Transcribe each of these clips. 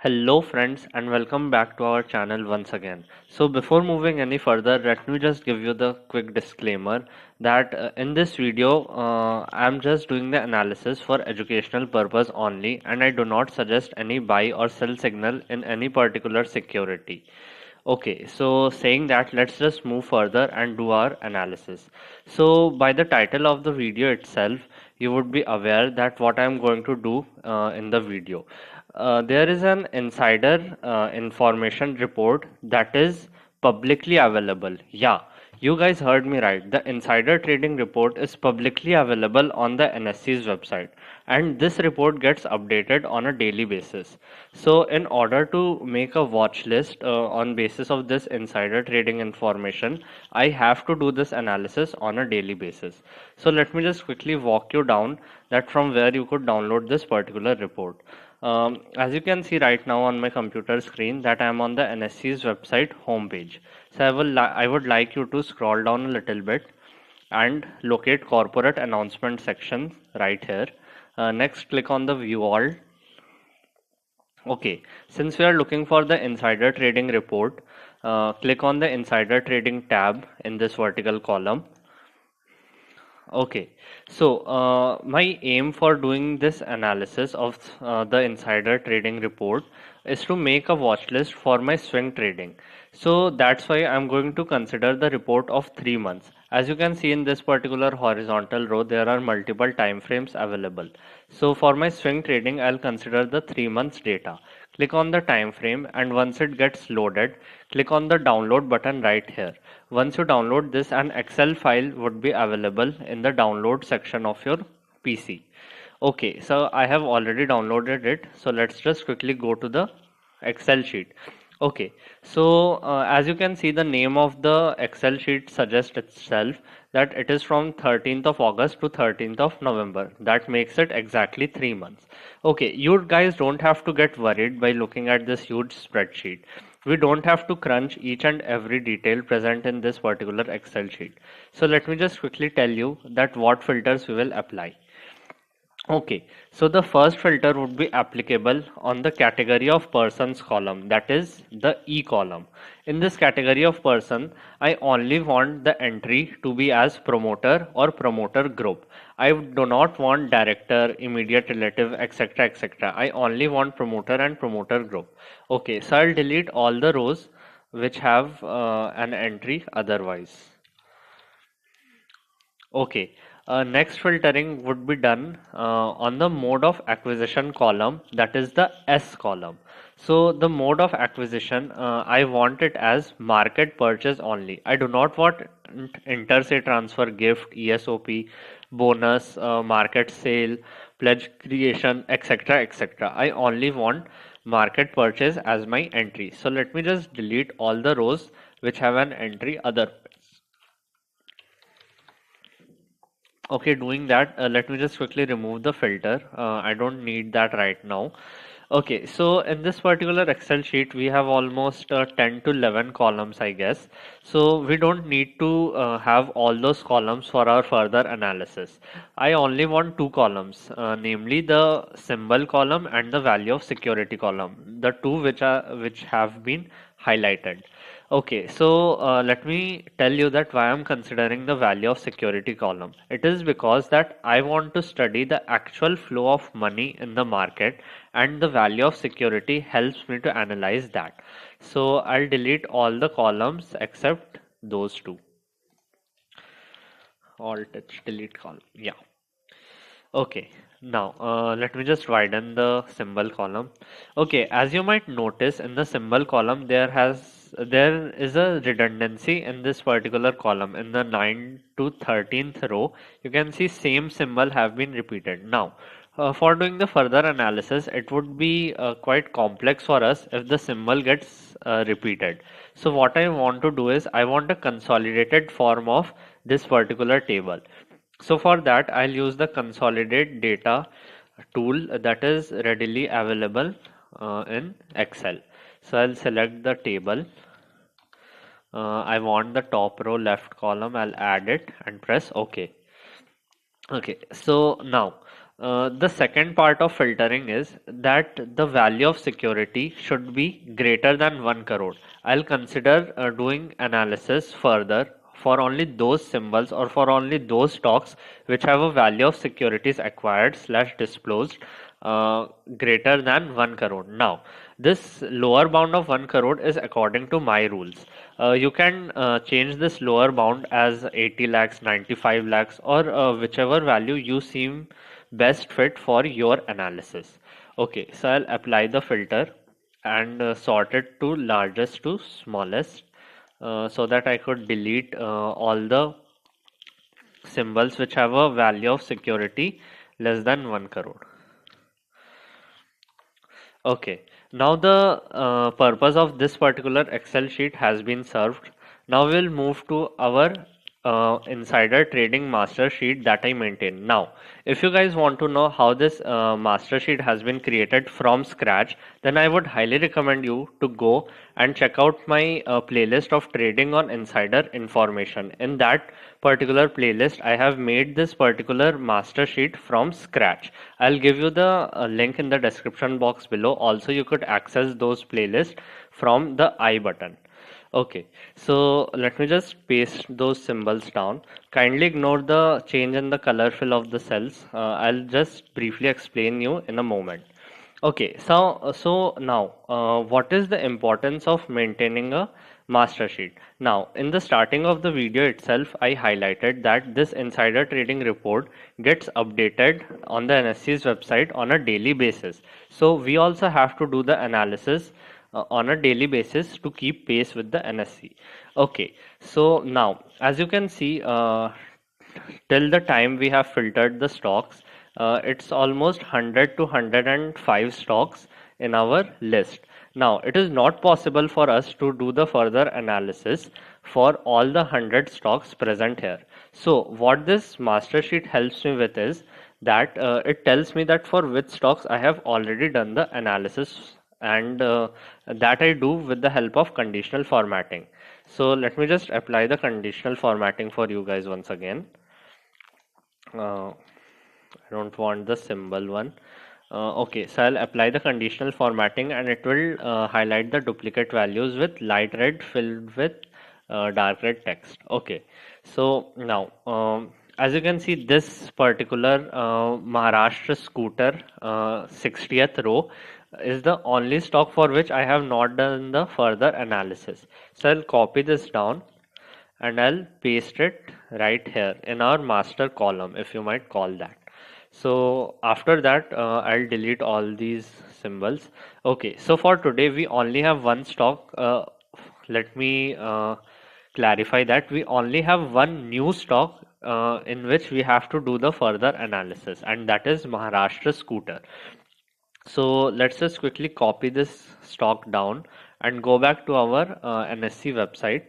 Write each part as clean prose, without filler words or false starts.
Hello friends and welcome back to our channel once again. So before moving any further, let me just give you the quick disclaimer that in this video I'm just doing the analysis for educational purpose only and I do not suggest any buy or sell signal in any particular security. Okay, so saying that, let's just move further and do our analysis. So by the title of the video itself, you would be aware that what I'm going to do in the video. There is an insider information report that is publicly available. Yeah, you guys heard me right. The insider trading report is publicly available on the NSE's website, and this report gets updated on a daily basis. So in order to make a watch list on basis of this insider trading information, I have to do this analysis on a daily basis. So let me just quickly walk you down that from where you could download this particular report. As you can see right now on my computer screen that I am on the NSE's website homepage. So I would like you to scroll down a little bit and locate corporate announcement section right here. Next, click on the view all. Okay, since we are looking for the insider trading report, click on the insider trading tab in this vertical column. Okay, so my aim for doing this analysis of the insider trading report is to make a watch list for my swing trading. So that's why I'm going to consider the report of 3 months. As you can see in this particular horizontal row, there are multiple time frames available. So for my swing trading, I'll consider the 3 months data. Click on the time frame, and once it gets loaded, click on the download button right here. Once you download this, an Excel file would be available in the download section of your PC. Okay, so I have already downloaded it. So let's just quickly go to the Excel sheet. Okay, so as you can see, the name of the Excel sheet suggests itself that it is from 13th of August to 13th of November. That makes it exactly 3 months. Okay, you guys don't have to get worried by looking at this huge spreadsheet. We don't have to crunch each and every detail present in this particular Excel sheet. So let me just quickly tell you that what filters we will apply. Okay, so the first filter would be applicable on the category of persons column, that is the E column. In this category of person, I only want the entry to be as promoter or promoter group. I do not want director, immediate relative, etc. etc. I only want promoter and promoter group. Okay, so I'll delete all the rows which have an entry otherwise. Okay, next filtering would be done on the mode of acquisition column, that is the S column. So the mode of acquisition, I want it as market purchase only. I do not want inter-se transfer, gift, ESOP, bonus, market sale, pledge creation, etc. etc. I only want market purchase as my entry. So let me just delete all the rows which have an entry other. Okay, doing that, let me just quickly remove the filter. I don't need that right now. Okay, so in this particular Excel sheet, we have almost 10 to 11 columns, I guess. So we don't need to have all those columns for our further analysis. I only want two columns, namely the symbol column and the value of security column, the two which have been highlighted. Okay, so let me tell you that why I'm considering the value of security column. It is because that I want to study the actual flow of money in the market, and the value of security helps me to analyze that. So I'll delete all the columns except those two. Alt H delete column. Yeah. Okay, now let me just widen the symbol column. Okay, as you might notice in the symbol column, there is a redundancy in this particular column. In the 9 to 13th row, you can see same symbol have been repeated. Now, for doing the further analysis, it would be quite complex for us if the symbol gets repeated. So what I want to do is I want a consolidated form of this particular table. So for that, I'll use the consolidate data tool that is readily available in Excel. So I'll select the table. I want the top row left column. I'll add it and press OK. Okay, so now The second part of filtering is that the value of security should be greater than 1 crore. I'll consider doing analysis further for only those symbols or for only those stocks which have a value of securities acquired slash disclosed greater than 1 crore. Now, this lower bound of 1 crore is according to my rules. You can change this lower bound as 80 lakhs, 95 lakhs, or whichever value you seem best fit for your analysis. Okay, so I'll apply the filter and sort it to largest to smallest so that I could delete all the symbols which have a value of security less than 1 crore. Okay, now the purpose of this particular Excel sheet has been served. Now we'll move to our insider trading master sheet that I maintain. Now, if you guys want to know how this master sheet has been created from scratch, then I would highly recommend you to go and check out my playlist of trading on insider information. In that particular playlist, I have made this particular master sheet from scratch. I'll give you the link in the description box below. Also, you could access those playlists from the I button. Okay, so let me just paste those symbols down. Kindly ignore the change in the color fill of the cells. I'll just briefly explain you in a moment. Okay, so now, what is the importance of maintaining a master sheet? Now, in the starting of the video itself, I highlighted that this insider trading report gets updated on the NSE's website on a daily basis. So we also have to do the analysis on a daily basis to keep pace with the NSE. Okay, so now as you can see, till the time we have filtered the stocks, it's almost 100 to 105 stocks in our list. Now, it is not possible for us to do the further analysis for all the 100 stocks present here. So, what this master sheet helps me with is that it tells me that for which stocks I have already done the analysis, and that I do with the help of conditional formatting. So, let me just apply the conditional formatting for you guys once again. I don't want the symbol one. Okay, so I'll apply the conditional formatting and it will highlight the duplicate values with light red filled with dark red text. Okay, so now as you can see, this particular Maharashtra scooter 60th row is the only stock for which I have not done the further analysis. So I'll copy this down and I'll paste it right here in our master column, if you might call that. So after that, I'll delete all these symbols. Okay, so for today, we only have one stock. Let me clarify that we only have one new stock in which we have to do the further analysis, and that is Maharashtra scooter. So let's just quickly copy this stock down and go back to our NSE website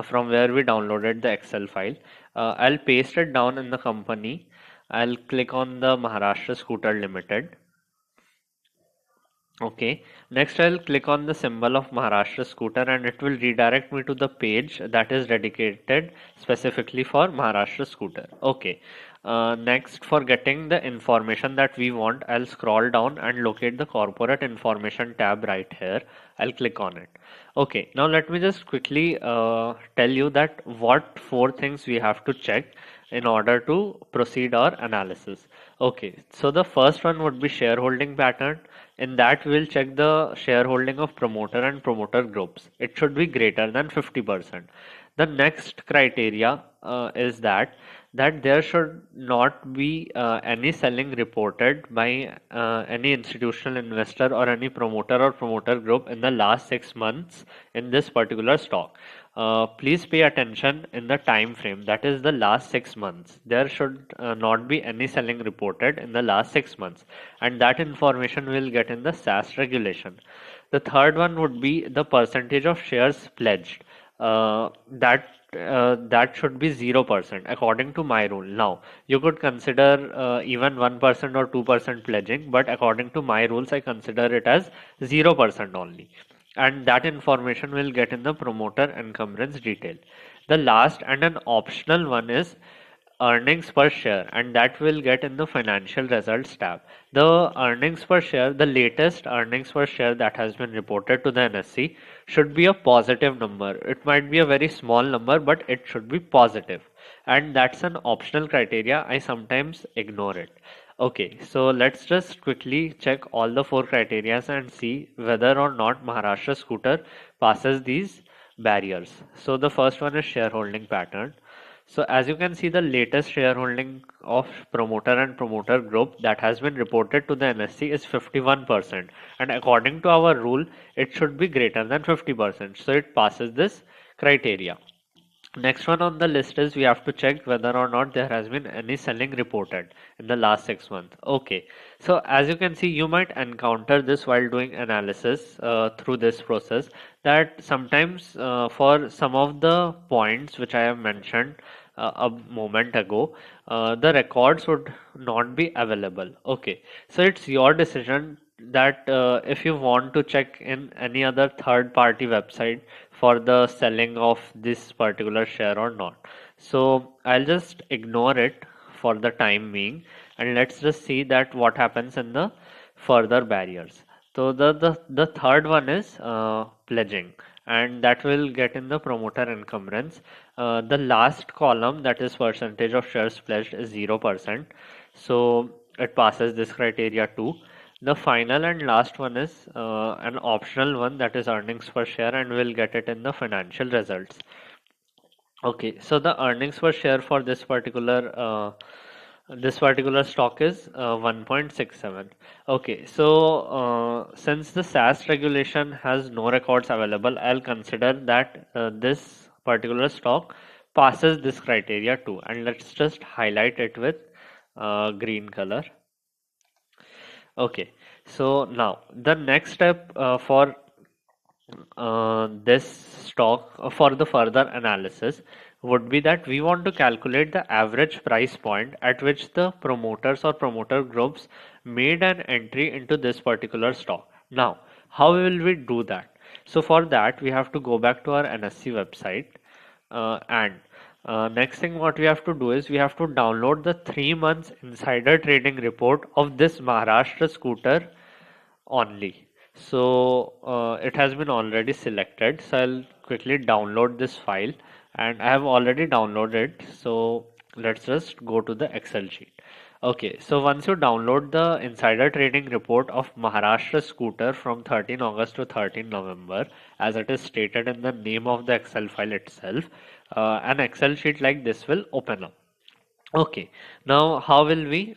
from where we downloaded the Excel file. I'll paste it down in the company. I'll click on the Maharashtra Scooter Limited. Okay, next I'll click on the symbol of Maharashtra Scooter and it will redirect me to the page that is dedicated specifically for Maharashtra Scooter. Okay, next for getting the information that we want, I'll scroll down and locate the corporate information tab right here. I'll click on it. Okay, now let me just quickly tell you that what four things we have to check in order to proceed our analysis. Okay, so the first one would be shareholding pattern. In that, we'll check the shareholding of promoter and promoter groups. It should be greater than 50%. The next criteria is that there should not be any selling reported by any institutional investor or any promoter or promoter group in the last 6 months in this particular stock. Please pay attention in the time frame, that is the last 6 months. There should not be any selling reported in the last 6 months, and that information will get in the SAS regulation. The third one would be the percentage of shares pledged. That should be 0% according to my rule. Now you could consider even 1% or 2% pledging, but according to my rules I consider it as 0% only, and that information will get in the promoter encumbrance detail. The last and an optional one is earnings per share, and that will get in the financial results tab. The earnings per share, the latest earnings per share that has been reported to the NSE should be a positive number. It might be a very small number, but it should be positive. And that's an optional criteria. I sometimes ignore it. Okay, so let's just quickly check all the four criterias and see whether or not Maharashtra Scooter passes these barriers. So the first one is shareholding pattern. So as you can see, the latest shareholding of promoter and promoter group that has been reported to the NSE is 51%. And according to our rule, it should be greater than 50%. So it passes this criteria. Next one on the list is we have to check whether or not there has been any selling reported in the last 6 months. Okay, so as you can see, you might encounter this while doing analysis through this process, that sometimes for some of the points which I have mentioned a moment ago, the records would not be available. Okay, so it's your decision that if you want to check in any other third party website for the selling of this particular share or not. So I'll just ignore it for the time being, and let's just see that what happens in the further barriers. So the third one is pledging, and that will get in the promoter encumbrance. The last column, that is percentage of shares pledged, is 0%. So it passes this criteria too. The final and last one is an optional one, that is earnings per share, and we'll get it in the financial results. Okay, so the earnings per share for this particular stock is 1.67. Okay, so since the SAS regulation has no records available, I'll consider that this particular stock passes this criteria too, and let's just highlight it with green color. Okay, so now the next step for this stock for the further analysis would be that we want to calculate the average price point at which the promoters or promoter groups made an entry into this particular stock. Now, how will we do that? So for that, we have to go back to our NSE website, and next thing what we have to do is we have to download the 3 months insider trading report of this Maharashtra Scooter only. So it has been already selected, so I'll quickly download this file, and I have already downloaded. So let's just go to the Excel sheet. Okay, so once you download the insider trading report of Maharashtra Scooter from 13 August to 13 November, as it is stated in the name of the Excel file itself, an Excel sheet like this will open up. Okay, now how will we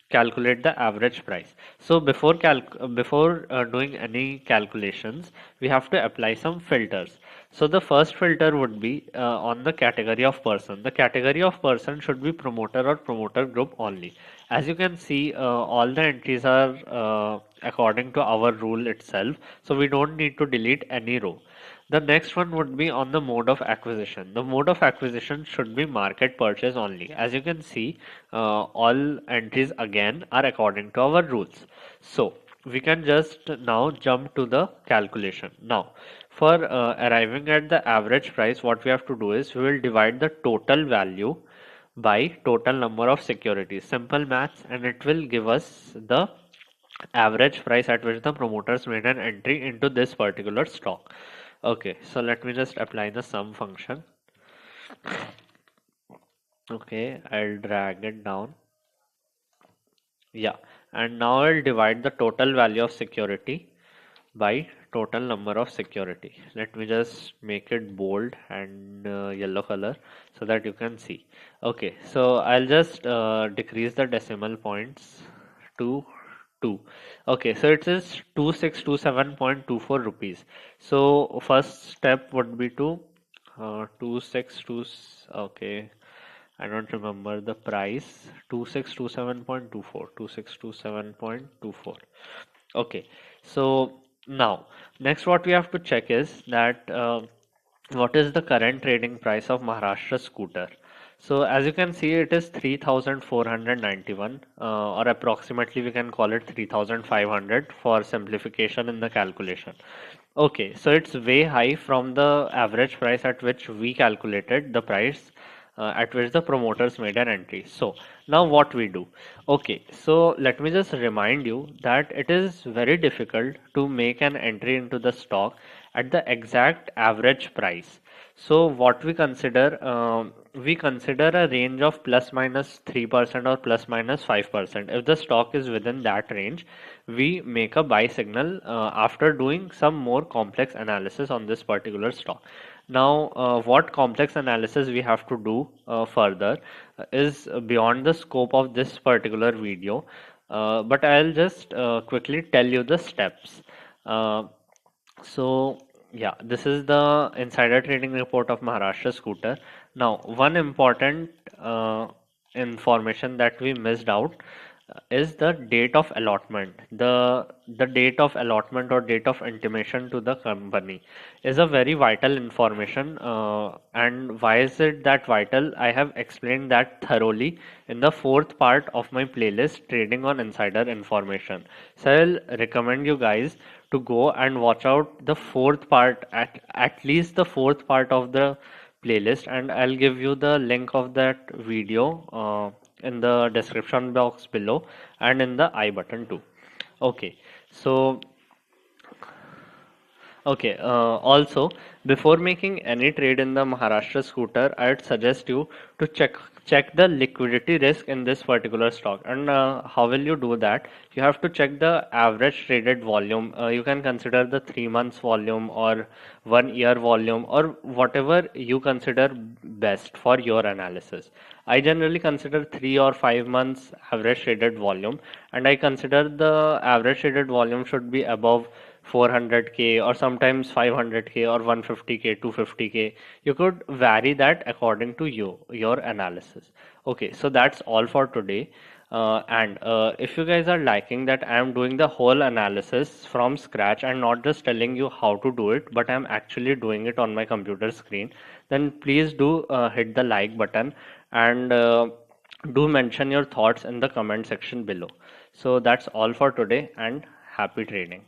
calculate the average price? So before doing any calculations, we have to apply some filters. So the first filter would be on the category of person. The category of person should be promoter or promoter group only. As you can see, all the entries are according to our rule itself, so we don't need to delete any row. The next one would be on the mode of acquisition. The mode of acquisition should be market purchase only. As you can see, all entries again are according to our rules. So we can just now jump to the calculation. Now, for arriving at the average price, what we have to do is we will divide the total value by total number of securities. Simple maths, and it will give us the average price at which the promoters made an entry into this particular stock. Okay, so let me just apply the sum function. Okay, I'll drag it down. Yeah, and now I'll divide the total value of security by total number of security. Let me just make it bold and yellow color so that you can see. Okay, so I'll just decrease the decimal points to 2. Okay, so it is 2627.24 rupees. So first step would be to 262. Okay, I don't remember the price. 2627.24. 2627.24. Okay, so now next what we have to check is that what is the current trading price of Maharashtra Scooter. So as you can see, it is 3,491 or approximately we can call it 3,500 for simplification in the calculation. Okay, so it's way high from the average price at which we calculated the price at which the promoters made an entry. So now what we do? Okay, so let me just remind you that it is very difficult to make an entry into the stock at the exact average price. So what we consider a range of plus minus 3% or plus minus 5%. If the stock is within that range, we make a buy signal after doing some more complex analysis on this particular stock. Now, what complex analysis we have to do further is beyond the scope of this particular video, but I'll just quickly tell you the steps. Uh, so yeah, this is the insider trading report of Maharashtra Scooter. Now, one important information that we missed out is the date of allotment. The date of allotment or date of intimation to the company is a very vital information. And why is it that vital? I have explained that thoroughly in the fourth part of my playlist, Trading on Insider Information. So I'll recommend you guys to go and watch out the fourth part, at least the fourth part of the playlist, and I'll give you the link of that video in the description box below and in the I button too. Okay, so okay, also before making any trade in the Maharashtra Scooter, I'd suggest you to check the liquidity risk in this particular stock. And how will you do that? You have to check the average traded volume. You can consider the 3 months volume or 1 year volume or whatever you consider best for your analysis. I generally consider 3 or 5 months average traded volume, and I consider the average traded volume should be above 400k or sometimes 500k or 150k 250k. You could vary that according to your analysis. Okay, so that's all for today. And if you guys are liking that I am doing the whole analysis from scratch and not just telling you how to do it, but I'm actually doing it on my computer screen, then please do hit the like button and do mention your thoughts in the comment section below. So that's all for today, and happy trading.